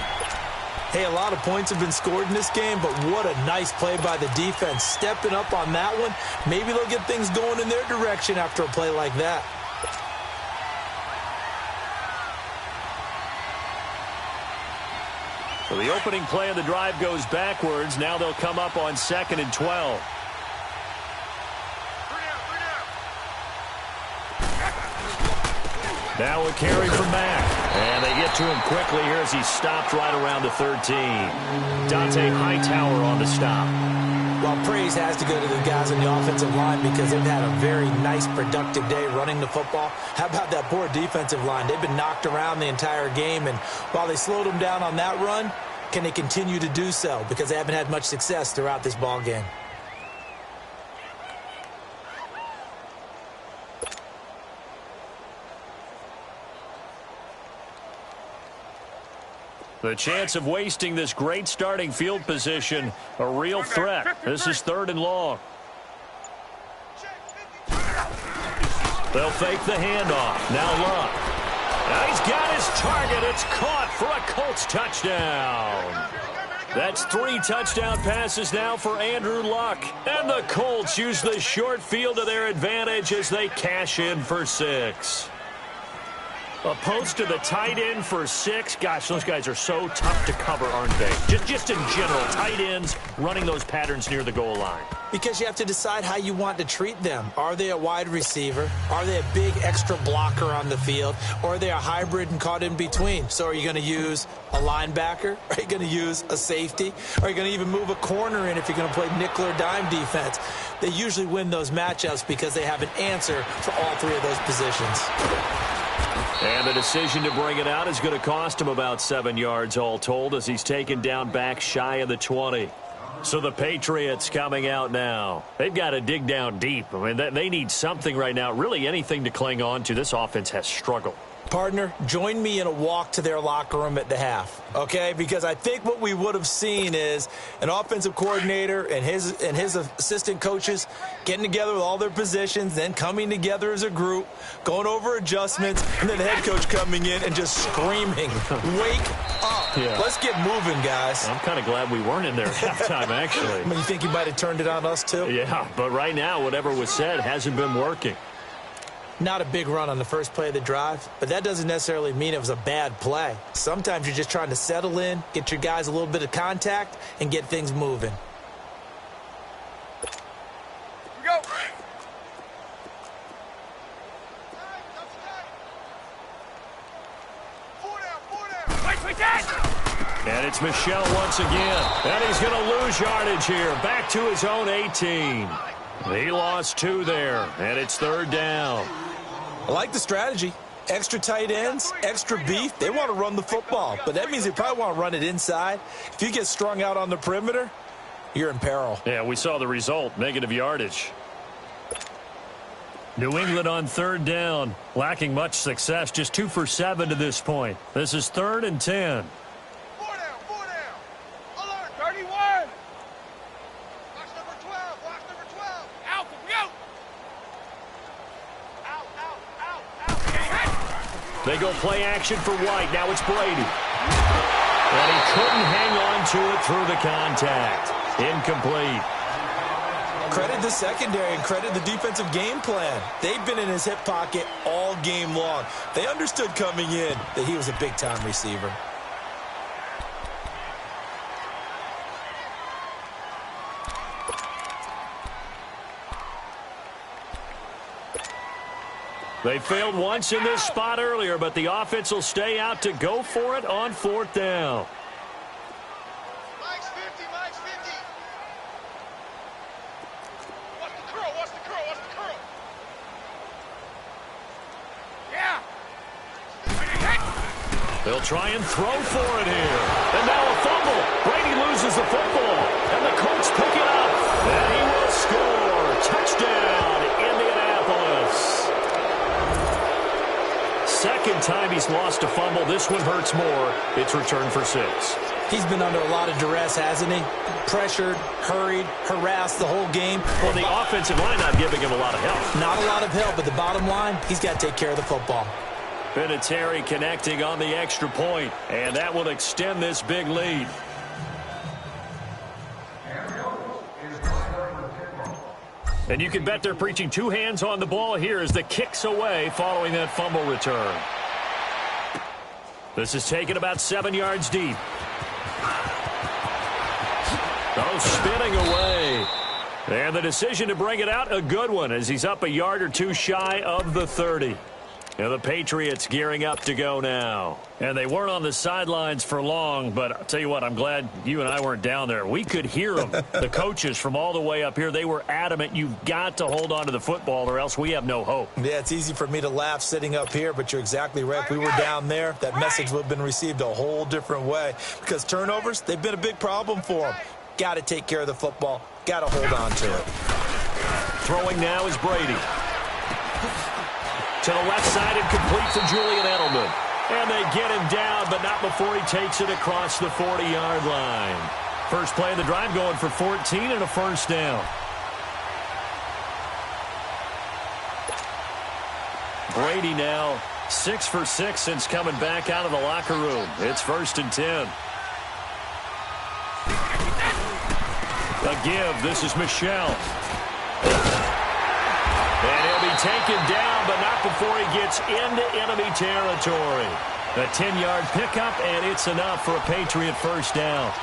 Hey, a lot of points have been scored in this game, but what a nice play by the defense. Stepping up on that one, maybe they'll get things going in their direction after a play like that. So the opening play of the drive goes backwards. Now they'll come up on 2nd and 12. Now a carry from Mack. And they get to him quickly here as he stopped right around the 13. Dante Hightower on the stop. Well, praise has to go to the guys on the offensive line because they've had a very nice, productive day running the football. How about that poor defensive line? They've been knocked around the entire game, and while they slowed them down on that run, can they continue to do so? Because they haven't had much success throughout this ball game. The chance of wasting this great starting field position, a real threat. This is 3rd and long. They'll fake the handoff. Now Luck. Now he's got his target. It's caught for a Colts touchdown. That's 3 touchdown passes now for Andrew Luck. And the Colts use the short field to their advantage as they cash in for 6. A post to the tight end for 6. Gosh, those guys are so tough to cover, aren't they? Just in general, tight ends running those patterns near the goal line. Because you have to decide how you want to treat them. Are they a wide receiver? Are they a big extra blocker on the field? Or are they a hybrid and caught in between? So are you going to use a linebacker? Are you going to use a safety? Are you going to even move a corner in if you're going to play nickel or dime defense? They usually win those matchups because they have an answer for all 3 of those positions. And the decision to bring it out is going to cost him about 7 yards all told as he's taken down back shy of the 20. So the Patriots coming out now. They've got to dig down deep. I mean, they need something right now, really anything to cling on to. This offense has struggled. Partner, join me in a walk to their locker room at the half, okay? Because I think what we would have seen is an offensive coordinator and his assistant coaches getting together with all their positions, then coming together as a group, going over adjustments, and then the head coach coming in and just screaming, wake up. Yeah. Let's get moving, guys. I'm kind of glad we weren't in there at halftime, actually. I mean, you think he might have turned it on us, too? Yeah, but right now, whatever was said hasn't been working. Not a big run on the first play of the drive, but that doesn't necessarily mean it was a bad play. Sometimes you're just trying to settle in, get your guys a little bit of contact, and get things moving. We go. And it's Michel once again. And he's going to lose yardage here. Back to his own 18. He lost 2 there, and it's 3rd down. I like the strategy. Extra tight ends, extra beef. They want to run the football, but that means they probably want to run it inside. If you get strung out on the perimeter, you're in peril. Yeah, we saw the result, negative yardage. New England on third down. Lacking much success. Just 2 for 7 to this point. This is 3rd and 10. 4 down, 4 down. Alert, 31. Watch number 12, watch number 12. Alpha, we out. Out. They go play action for White. Now it's Brady. And he couldn't hang on to it through the contact. Incomplete. Credit the secondary and credit the defensive game plan. They've been in his hip pocket all game long. They understood coming in that he was a big-time receiver. They failed once in this spot earlier, but the offense will stay out to go for it on 4th down. Mike's 50, Mike's 50. Watch the curl, watch the curl, watch the curl. Yeah. They'll try and throw for it here. And now a fumble. Brady loses the football. And the Colts pick it up. And he will score. Touchdown, Indianapolis. Second time he's lost a fumble. This one hurts more. It's returned for 6. He's been under a lot of duress, hasn't he? Pressured, hurried, harassed the whole game. Well, the offensive line not giving him a lot of help. Not a lot of help, but the bottom line, he's got to take care of the football. Vinatieri connecting on the extra point, and that will extend this big lead. And you can bet they're preaching 2 hands on the ball here as the kick's away following that fumble return. This is taken about 7 yards deep. Oh, spinning away. And the decision to bring it out, a good one, as he's up a yard or 2 shy of the 30. And the Patriots gearing up to go now. And they weren't on the sidelines for long, but I'll tell you what, I'm glad you and I weren't down there. We could hear them. The coaches from all the way up here, they were adamant, you've got to hold on to the football or else we have no hope. Yeah, it's easy for me to laugh sitting up here, but you're exactly right. If we were down there, that message would have been received a whole different way. Because turnovers, they've been a big problem for them. Got to take care of the football. Got to hold on to it. Throwing now is Brady. To the left side and complete for Julian Edelman. And they get him down, but not before he takes it across the 40-yard line. First play of the drive going for 14 and a first down. Brady now 6 for 6 since coming back out of the locker room. It's 1st and 10. A give. This is Michel. And he'll be taken down, but not before he gets into enemy territory. A 10-yard pickup, and it's enough for a Patriot first down.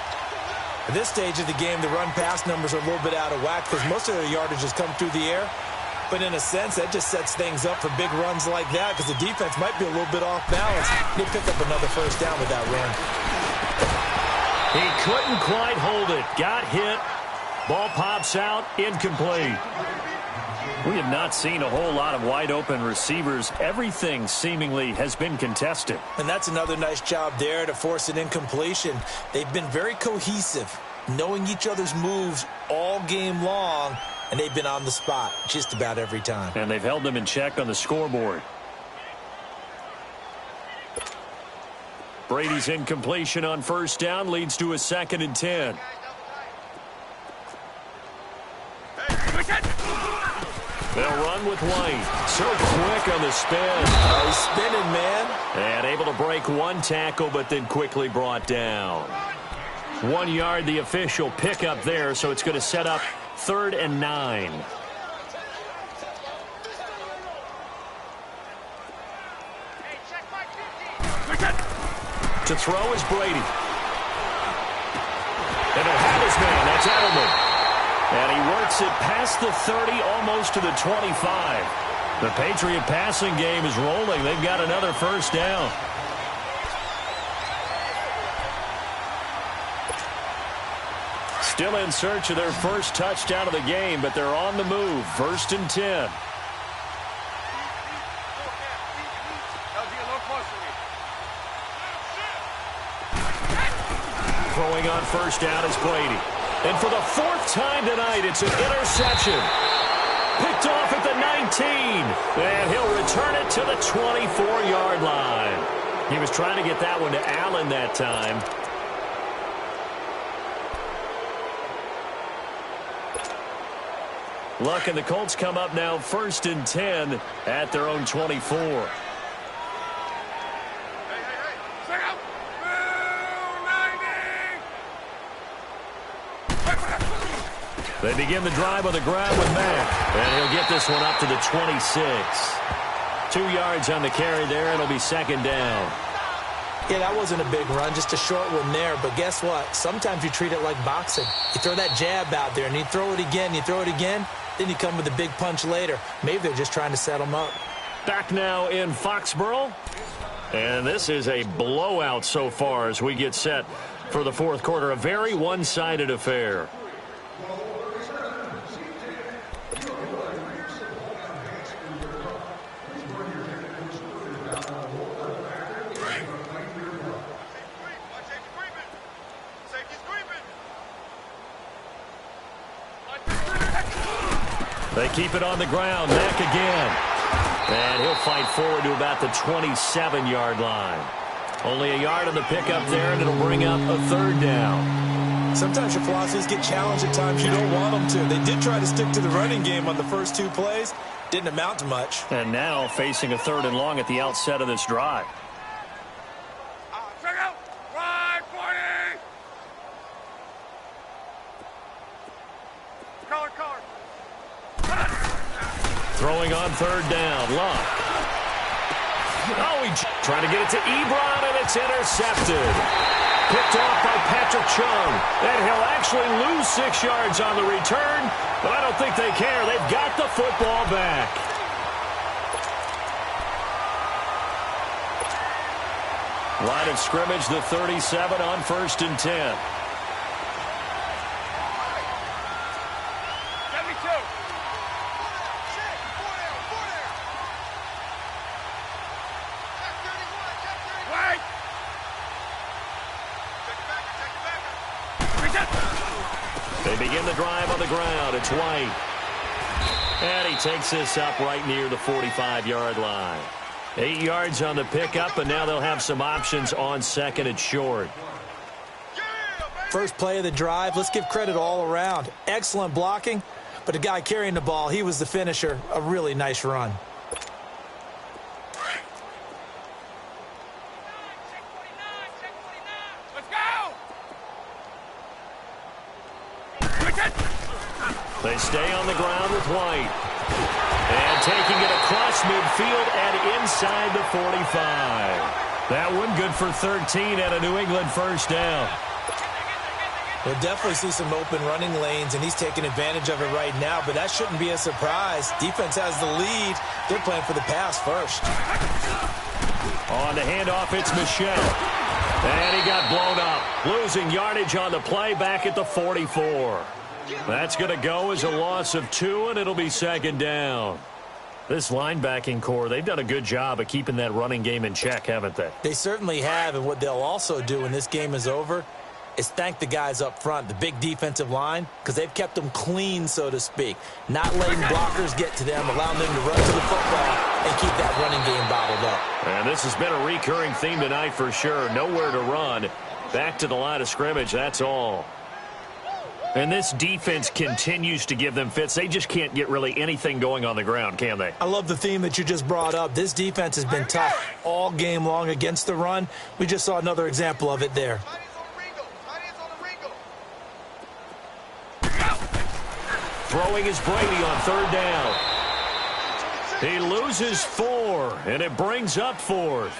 At this stage of the game, the run-pass numbers are a little bit out of whack because most of their yardage has come through the air. But in a sense, that just sets things up for big runs like that because the defense might be a little bit off balance. They pick up another first down with that run. He couldn't quite hold it. Got hit. Ball pops out. Incomplete. We have not seen a whole lot of wide-open receivers. Everything seemingly has been contested. And that's another nice job there to force an incompletion. They've been very cohesive, knowing each other's moves all game long, and they've been on the spot just about every time. And they've held them in check on the scoreboard. Brady's incompletion on first down leads to a 2nd and 10. They'll run with White. So quick on the spin. He's spinning, man. And able to break one tackle, but then quickly brought down. 1 yard, the official pickup there, so it's going to set up 3rd and 9. To throw is Brady. And he'll have his man. That's Edelman. And he works it past the 30, almost to the 25. The Patriot passing game is rolling. They've got another first down. Still in search of their first touchdown of the game, but they're on the move. 1st and 10. Throwing on first down is Brady. And for the 4th time tonight, it's an interception. Picked off at the 19. And he'll return it to the 24-yard line. He was trying to get that one to Allen that time. Luck and the Colts come up now 1st and 10 at their own 24. They begin the drive on the ground with Mack. And he'll get this one up to the 26. 2 yards on the carry there. It'll be 2nd down. Yeah, that wasn't a big run, just a short one there. But guess what? Sometimes you treat it like boxing. You throw that jab out there, and you throw it again, then you come with a big punch later. Maybe they're just trying to set them up. Back now in Foxborough. And this is a blowout so far as we get set for the 4th quarter. A very one-sided affair. They keep it on the ground. Mack again. And he'll fight forward to about the 27-yard line. Only a yard on the pickup there, and it'll bring up a 3rd down. Sometimes your philosophies get challenged at times you don't want them to. They did try to stick to the running game on the first 2 plays. Didn't amount to much. And now facing a 3rd and long at the outset of this drive. Check out. Right, 40. Color. Throwing on 3rd down. Luck. Oh, he's trying to get it to Ebron, and it's intercepted. Picked off by Patrick Chung. And he'll actually lose 6 yards on the return, but I don't think they care. They've got the football back. Line of scrimmage, the 37 on 1st and 10. They begin the drive on the ground. It's White. And he takes this up right near the 45-yard line. 8 yards on the pickup, and now they'll have some options on 2nd and short. First play of the drive, let's give credit all around. Excellent blocking, but the guy carrying the ball, he was the finisher. A really nice run. They stay on the ground with White. And taking it across midfield and inside the 45. That one good for 13 and a New England 1st down. We'll definitely see some open running lanes, and he's taking advantage of it right now, but that shouldn't be a surprise. Defense has the lead. They're playing for the pass first. On the handoff, it's Michelle. And he got blown up. Losing yardage on the play back at the 44. That's going to go as a loss of 2, and it'll be 2nd down. This linebacking core, they've done a good job of keeping that running game in check, haven't they? They certainly have, and what they'll also do when this game is over is thank the guys up front, the big defensive line, because they've kept them clean, so to speak. Not letting blockers get to them, allowing them to run to the football and keep that running game bottled up. And this has been a recurring theme tonight for sure. Nowhere to run. Back to the line of scrimmage, that's all. And this defense continues to give them fits. They just can't get really anything going on the ground, can they? I love the theme that you just brought up. This defense has been tough all game long against the run. We just saw another example of it there. Throwing is Brady on 3rd down. He loses 4, and it brings up 4th.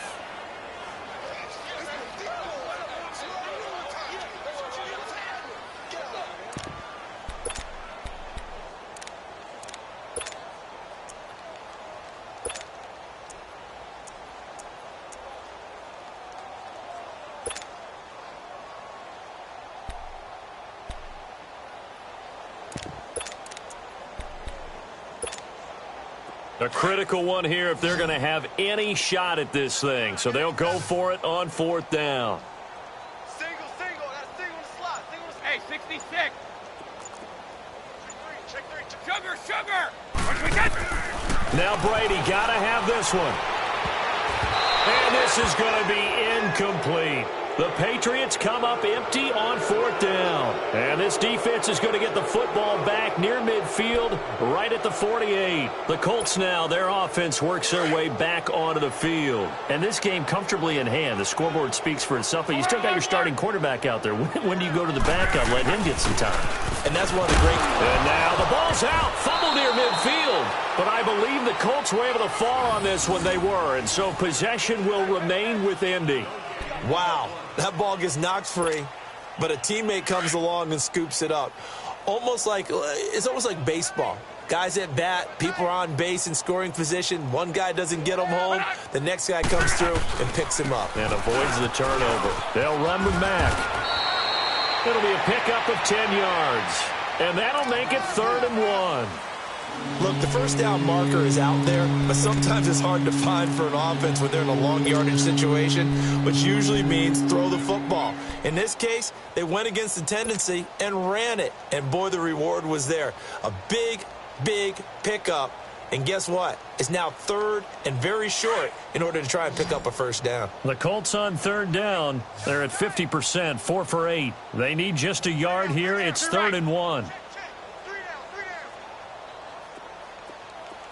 A critical one here if they're going to have any shot at this thing. So they'll go for it on 4th down. Single. That's single slot. Hey, 66. Check 3. Sugar, sugar. What we get? Now Brady got to have this one. And this is going to be incomplete. The Patriots come up empty on 4th down. And this defense is going to get the football back near midfield, right at the 48. The Colts now, their offense works their way back onto the field. And this game comfortably in hand. The scoreboard speaks for itself, but you still got your starting quarterback out there. When do you go to the backup? Let him get some time. And that's one of the great... And now the ball's out. Fumble near midfield. But I believe the Colts were able to fall on this when they were. And so possession will remain with Indy. Wow, that ball gets knocked free, but a teammate comes along and scoops it up. It's almost like baseball. Guys at bat, people are on base in scoring position. One guy doesn't get him home. The next guy comes through and picks him up. And avoids the turnover. They'll run with Mack. It'll be a pickup of 10 yards. And that'll make it 3rd and 1. Look, the first down marker is out there, but sometimes it's hard to find for an offense when they're in a long yardage situation, which usually means throw the football. In this case, they went against the tendency and ran it. And boy, the reward was there. A big, big pickup. And guess what? It's now 3rd and very short in order to try and pick up a first down. The Colts on 3rd down. They're at 50%, 4 for 8. They need just a yard here. It's 3rd and 1. Check. 3 down.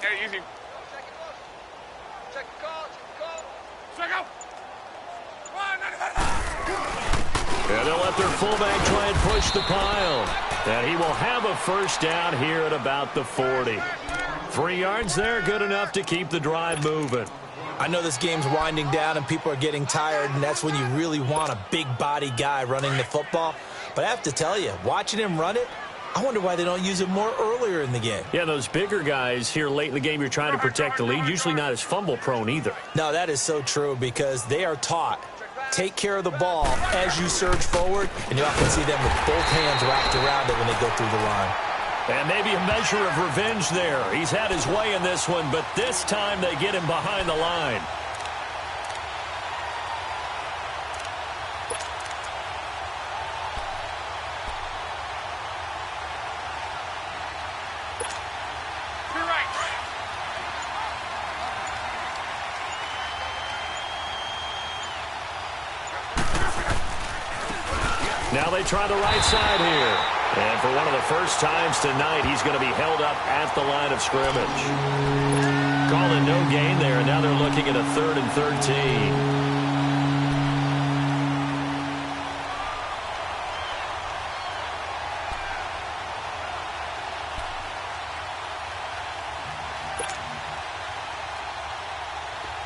Yeah, easy. Check it, boss. Check the call. Check out. And they'll let their fullback try and push the pile. And he will have a first down here at about the 40. 3 yards there, good enough to keep the drive moving. I know this game's winding down and people are getting tired, and that's when you really want a big body guy running the football. But I have to tell you, watching him run it, I wonder why they don't use him more earlier in the game. Yeah, those bigger guys here late in the game, you're trying to protect the lead, usually not as fumble prone either. No, that is so true because they are taught, take care of the ball as you surge forward, and you often see them with both hands wrapped around it when they go through the line. And maybe a measure of revenge there. He's had his way in this one, but this time they get him behind the line. Now they try the right side here. And for one of the first times tonight, he's going to be held up at the line of scrimmage. Calling no gain there, and now they're looking at a 3rd and 13.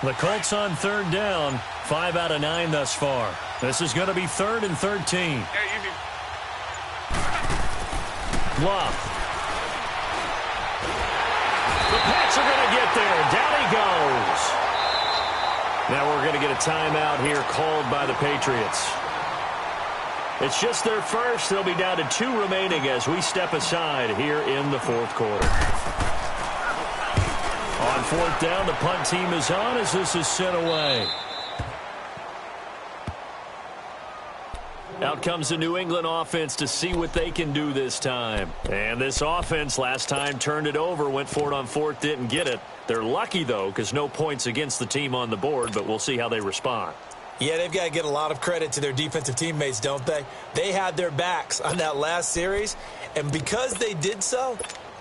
The Colts on 3rd down, 5 out of 9 thus far. This is going to be 3rd and 13. Love. The Pats are going to get there. Down he goes. Now we're going to get a timeout here called by the Patriots. It's just their first. They'll be down to 2 remaining as we step aside here in the 4th quarter. On 4th down, the punt team is on as this is sent away. Out comes the New England offense to see what they can do this time. And this offense last time turned it over, went for it on 4th, didn't get it. They're lucky, though, because no points against the team on the board, but we'll see how they respond. Yeah, they've got to get a lot of credit to their defensive teammates, don't they? They had their backs on that last series, and because they did so,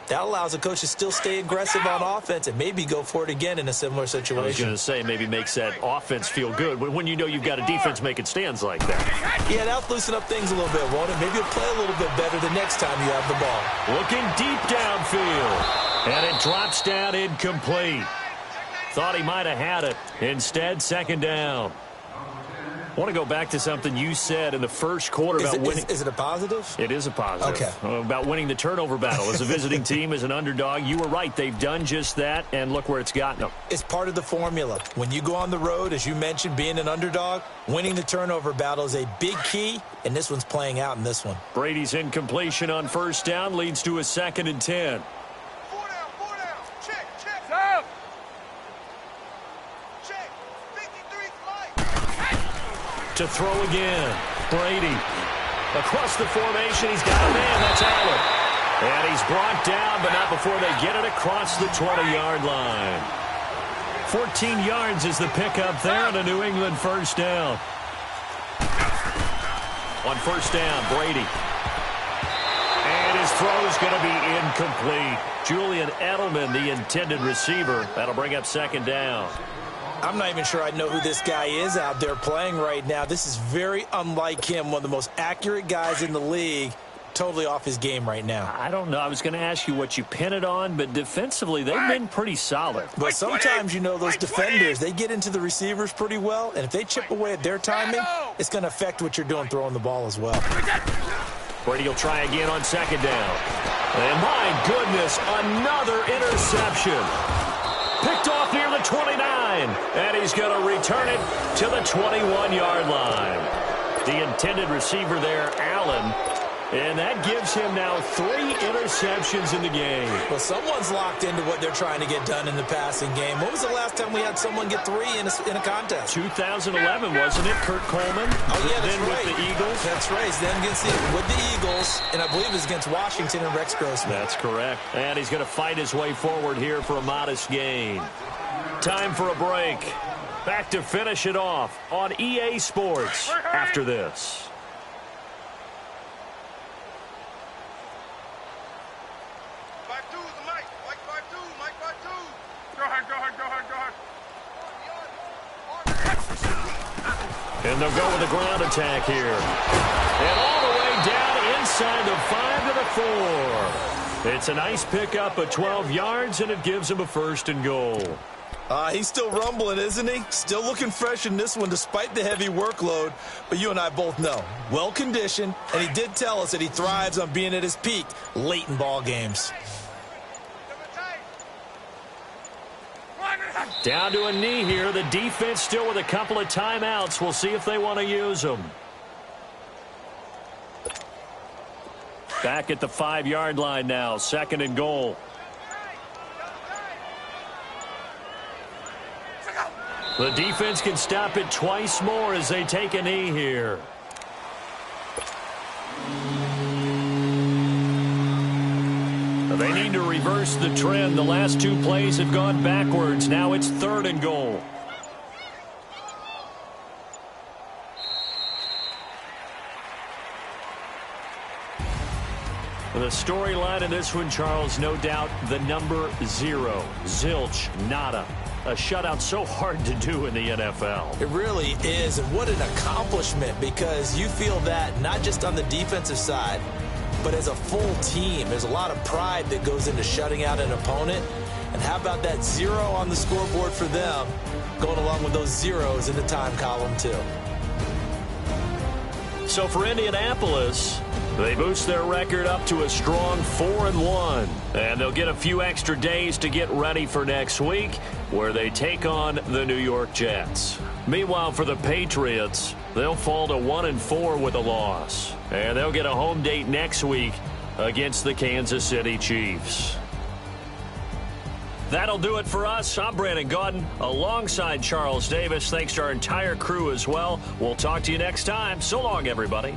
that allows a coach to still stay aggressive on offense and maybe go for it again in a similar situation. I was going to say, maybe makes that offense feel good when you know you've got a defense making stands like that. Yeah, that'll loosen up things a little bit, won't it? Maybe you'll play a little bit better the next time you have the ball. Looking deep downfield, and it drops down incomplete. Thought he might have had it. Instead, 2nd down. I want to go back to something you said in the first quarter about winning. Is it a positive? It is a positive. Okay. About winning the turnover battle. As a visiting team, as an underdog, you were right. They've done just that, and look where it's gotten them. It's part of the formula. When you go on the road, as you mentioned, being an underdog, winning the turnover battle is a big key, and this one's playing out in this one. Brady's incompletion on 1st down leads to a 2nd and 10. 4 down. Check. Stop. Check. 53 flight. To throw again. Brady. Across the formation, he's got a man. That's Allen. And he's brought down, but not before they get it across the 20-yard line. 14 yards is the pickup there, and a New England first down. On first down, Brady. And his throw's going to be incomplete. Julian Edelman, the intended receiver. That'll bring up second down. I'm not even sure I know who this guy is out there playing right now. This is very unlike him, one of the most accurate guys in the league. Totally off his game right now. I don't know. I was going to ask you what you pin it on, but defensively, they've been pretty solid. But sometimes, you know, those defenders, they get into the receivers pretty well, and if they chip away at their timing, it's going to affect what you're doing throwing the ball as well. Brady will try again on second down. And my goodness, another interception. Picked off near the 29, and he's going to return it to the 21-yard line. The intended receiver there, Allen. And that gives him now 3 interceptions in the game. Well, someone's locked into what they're trying to get done in the passing game. When was the last time we had someone get 3 in a contest? 2011, wasn't it? Kurt Coleman. Oh, yeah, that's then right. With the Eagles. That's right. Then with the Eagles, and I believe it was against Washington and Rex Grossman. That's correct. And he's going to fight his way forward here for a modest gain. Time for a break. Back to finish it off on EA Sports after this. And they'll go with a ground attack here. And all the way down inside the 5 to the 4. It's a nice pickup of 12 yards, and it gives him a first and goal. He's still rumbling, isn't he? Still looking fresh in this one despite the heavy workload. But you and I both know, well-conditioned, and he did tell us that he thrives on being at his peak late in ball games. Down to a knee here. The defense still with a couple of timeouts. We'll see if they want to use them. Back at the 5-yard line now. Second and goal. The defense can stop it twice more as they take a knee here. They need to reverse the trend. The last 2 plays have gone backwards. Now it's third and goal. The storyline in this one, Charles, no doubt the number 0. Zilch, nada. A shutout so hard to do in the NFL. It really is, and what an accomplishment, because you feel that not just on the defensive side, but as a full team. There's a lot of pride that goes into shutting out an opponent. And how about that 0 on the scoreboard for them, going along with those zeros in the time column too. So for Indianapolis, they boost their record up to a strong 4-1. And they'll get a few extra days to get ready for next week, where they take on the New York Jets. Meanwhile, for the Patriots, they'll fall to 1-4 with a loss. And they'll get a home date next week against the Kansas City Chiefs. That'll do it for us. I'm Brandon Gaudin alongside Charles Davis. Thanks to our entire crew as well. We'll talk to you next time. So long, everybody.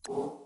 you